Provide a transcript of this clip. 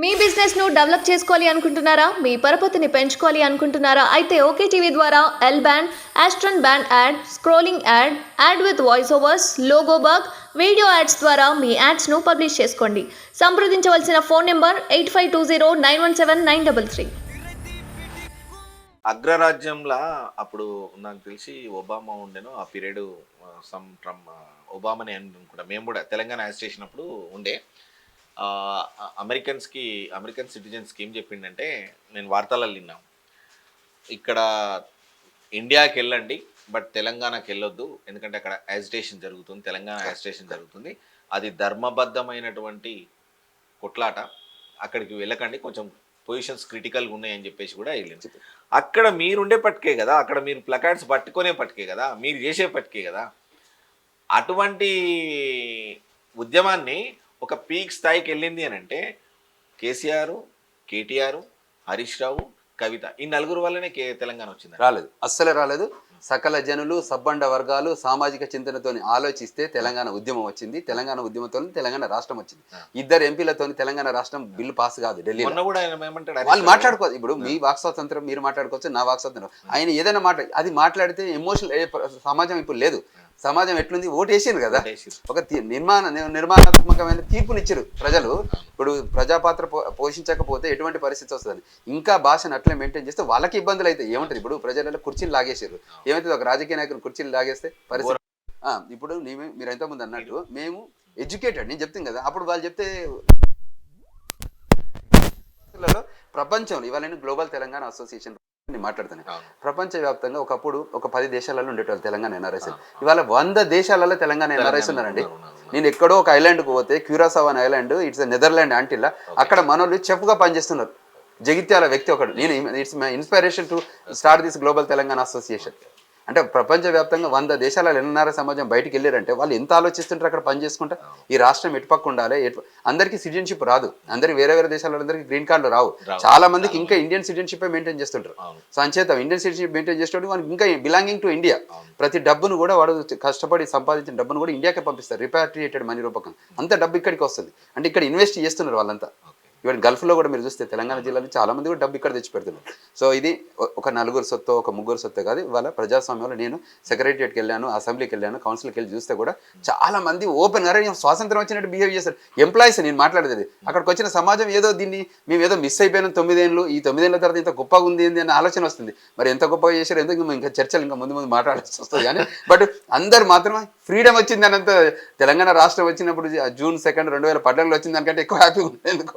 మీ business ను develop చేసుకోవాలి అనుకుంటున్నారా? మీ పరపతిని పెంచుకోవాలి అనుకుంటున్నారా? అయితే ఓకే టీవీ ద్వారా ఎల్ బ్యాండ్, ఆస్ట్రన్ band ad, scrolling ad, ad with voice overs, logo bug, video ads ద్వారా మీ యాడ్స్ ను పబ్లిష్ చేసుకోండి. సంప్రదించవలసిన ఫోన్ నెంబర్ 8520917933. అగ్రరాజ్యంలా అప్పుడు నాకు తెలిసి ఒబామా ఉండేను ఆ పీరియడ్ సమ్ ట్రంప్ ఒబామాని అనుకుంటా. మేము కూడా తెలంగాణ యాజిటేషన్ అప్పుడు ఉండే అమెరికన్ సిటిజన్స్కి ఏం చెప్పిండంటే, నేను వార్తలలో విన్నాం, ఇక్కడ ఇండియాకి వెళ్ళండి బట్ తెలంగాణకి వెళ్ళొద్దు, ఎందుకంటే అక్కడ యాజిటేషన్ జరుగుతుంది, తెలంగాణ యాజిటేషన్ జరుగుతుంది, అది ధర్మబద్ధమైనటువంటి కొట్లాట, అక్కడికి వెళ్ళకండి, కొంచెం పొజిషన్స్ క్రిటికల్గా ఉన్నాయని చెప్పేసి కూడా వెళ్ళింది. అక్కడ మీరుండే పట్టుకే కదా, అక్కడ మీరు ప్లకార్డ్స్ పట్టుకునే పట్టుకే కదా, మీరు చేసే పట్టుకే కదా. అటువంటి ఉద్యమాన్ని ఒక పీక్ స్థాయికి వెళ్ళింది అని అంటే కేసీఆర్, కేటీఆర్, హరీష్ రావు, కవిత, ఈ నలుగురు వల్లనే తెలంగాణ వచ్చింది. రాలేదు, అస్సలే రాలేదు. సకల జనులు, సబ్బండ వర్గాలు సామాజిక చింతనతో ఆలోచిస్తే తెలంగాణ ఉద్యమం వచ్చింది. తెలంగాణ ఉద్యమంతో తెలంగాణ రాష్ట్రం వచ్చింది. ఇద్దరు ఎంపీలతో తెలంగాణ రాష్ట్రం బిల్లు పాస్ కాదు ఢిల్లీ. వాళ్ళు మాట్లాడుకోవచ్చు. ఇప్పుడు మీ వాక్ స్వాతంత్రం మీరు మాట్లాడుకోవచ్చు, నా వాక్ స్వాతంత్రం. ఆయన ఏదైనా అది మాట్లాడితే ఎమోషనల్ సమాజం ఇప్పుడు లేదు. సమాజం ఎట్లుంది, ఓటు వేసారు కదా, ఒక నిర్మాణాత్మకమైన తీర్పునిచ్చారు ప్రజలు. ఇప్పుడు ప్రజాపాత్ర పోషించకపోతే ఎటువంటి పరిస్థితి వస్తుందని, ఇంకా భాషను అట్లే మెయింటైన్ చేస్తే వాళ్ళకి ఇబ్బందులు అయితే ఏముంటుంది. ఇప్పుడు ప్రజలలో కుర్చీలు లాగేసారు, ఏమైతుంది, ఒక రాజకీయ నాయకులు కుర్చీలు లాగేస్తే పరిస్థితి. ఇప్పుడు మీరు ఎంతోమంది అన్నట్టు మేము ఎడ్యుకేటెడ్, నేను చెప్తాను కదా, అప్పుడు వాళ్ళు చెప్తే ప్రపంచంలో ఇవాళ గ్లోబల్ తెలంగాణ అసోసియేషన్ మాట్లాడుతాను. ప్రపంచవ్యాప్తంగా ఒకప్పుడు ఒక 10 దేశాలలో ఉండేవాళ్ళు తెలంగాణ ఎన్ఆర్ఐస్. ఇవాళ 100 దేశాలలో తెలంగాణ ఎన్ఆర్ఐస్ ఉన్నారండి. నేను ఎక్కడో ఒక ఐలాండ్కి పోతే, క్యూరాసావ్ అనే ఐలాండ్, ఇట్స్ నెదర్లాండ్ ఆంటిల్లా, అక్కడ మనోళ్ళు చెఫ్గా పనిచేస్తున్నారు. జగిత్యాల వ్యక్తి ఒకడు. నేను it's my inspiration to start this global Telangana association. అంటే ప్రపంచవ్యాప్తంగా 100 దేశాలలో ఎన్ఆర్ఐ సమాజం బయటికి వెళ్ళారంటే వాళ్ళు ఎంత ఆలోచిస్తుంటారు అక్కడ పని చేసుకుంటా. ఈ రాష్ట్రం ఎటుపక్క ఉండాలి, అందరికీ సిటిజన్షిప్ రాదు, అందరికి వేరే దేశాలందరికీ గ్రీన్ కార్డులు రావు, చాలా మందికి ఇంకా ఇండియన్ సిటిజన్షిప్ మెయింటైన్ చేస్తుంటారు. సో అంచేత ఇండియన్ సిటిజన్షిప్ మెయింటైన్ చేసేటప్పుడు మనకి ఇంకా బిలాంగింగ్ టు ఇండియా. ప్రతి డబ్బును కూడా వాడు కష్టపడి సంపాదించిన డబ్బును కూడా ఇండియాకే పంపిస్తారు, రిపాట్రియేటెడ్ మనీ రూపకం. అంత డబ్బు ఇక్కడికి వస్తుంది, అంటే ఇక్కడ ఇన్వెస్ట్ చేస్తున్నారు వాళ్ళంతా. ఇవాళ గల్ఫ్లో కూడా మీరు చూస్తే తెలంగాణ జిల్లాలో చాలా మంది కూడా డబ్బు ఇక్కడ తెచ్చి పెడుతున్నారు. సో ఇది ఒక నలుగురు సొత్తు, ఒక ముగ్గురు సొత్తు కాదు. ఇవాళ ప్రజాస్వామ్యంలో నేను సెక్రటరియట్కి వెళ్ళాను, అసెంబ్లీకి వెళ్ళాను, కౌన్సిల్కి వెళ్ళి చూస్తే కూడా చాలా మంది ఓపెన్ గా స్వాతంత్రం వచ్చినట్టు బిహేవ్ చేస్తారు. ఎంప్లాయీస్ నేను మాట్లాడేది, అక్కడికి వచ్చిన సమాజం ఏదో దీన్ని మేము ఏదో మిస్ అయిపోయినాం 9 ఏళ్ళు, ఈ 9 ఏళ్ళ తర్వాత ఇంత గొప్పగా ఉంది ఏంది అనే ఆలోచన వస్తుంది. మరి ఎంత గొప్పగా చేశారు, ఎందుకు ఇంకా చర్చలు ఇంకా ముందు మాట్లాడాల్సి వస్తుంది. కానీ బట్ అందరు మాత్రం ఫ్రీడమ్ వచ్చింది అనంత, తెలంగాణ రాష్ట్రం వచ్చినప్పుడు June 2, 2014 వచ్చింది దానికంటే ఎక్కువ హ్యాపీగా ఉంది. ఎందుకు